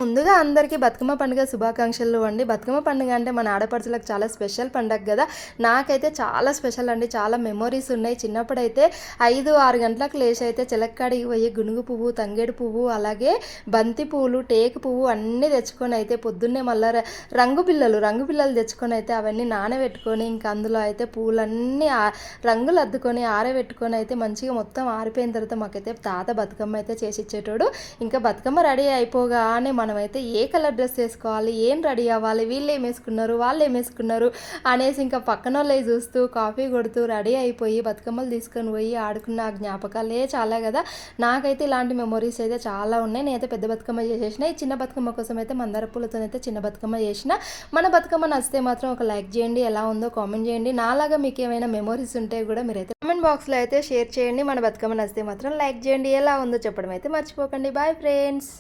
ముందుగా అందరికీ బతుకమ్మ పండుగ శుభాకాంక్షలు అండి. బతుకమ్మ పండుగ అంటే మన ఆడపడుచులకు చాలా స్పెషల్ పండగ కదా. నాకైతే చాలా స్పెషల్ అండి. చాలా మెమోరీస్ ఉన్నాయి. చిన్నప్పుడైతే 5-6 గంటలకు లేచి అయితే చిలక్కాడికి పోయి గునుగు పువ్వు, తంగేడు పువ్వు, అలాగే బంతి పువ్వులు, టేకు పువ్వు అన్నీ తెచ్చుకొని అయితే పొద్దున్నే మళ్ళీ రంగు పిల్లలు తెచ్చుకొని అయితే అవన్నీ నానబెట్టుకొని ఇంకా అందులో అయితే పువ్వులన్నీ రంగులు అద్దుకొని ఆరబెట్టుకొని అయితే మంచిగా మొత్తం ఆరిపోయిన తర్వాత మాకైతే తాత బతుకమ్మ అయితే చేసి ఇచ్చేటోడు. ఇంకా బతుకమ్మ రెడీ అయిపోగానే మనమైతే ఏ కలర్ డ్రెస్ వేసుకోవాలి, ఏం రెడీ అవ్వాలి, వీళ్ళు ఏం వేసుకున్నారు, వాళ్ళు ఏం వేసుకున్నారు అనేసి ఇంకా పక్కన వాళ్ళే చూస్తూ కాఫీ కొడుతూ రెడీ అయిపోయి బతుకమ్మలు తీసుకొని పోయి ఆడుకున్న ఆ జ్ఞాపకాలే చాలా కదా. నాకైతే ఇలాంటి మెమొరీస్ అయితే చాలా ఉన్నాయి. నేనైతే పెద్ద బతుకమ్మ చేసేసిన. ఈ చిన్న బతుకమ్మ కోసం అయితే మందార పూలతోనైతే చిన్న బతుకమ్మ చేసిన. మన బతుకమ్మ నచ్చితే మాత్రం ఒక లైక్ చేయండి, ఎలా ఉందో కామెంట్ చేయండి. నాలాగా మీకు ఏమైనా మెమొరీస్ ఉంటే కూడా మీరైతే కామెంట్ బాక్స్లో అయితే షేర్ చేయండి. మన బతుకమ్మ నచ్చితే మాత్రం లైక్ చేయండి, ఎలా ఉందో చెప్పడం అయితే మర్చిపోకండి. Bye friends.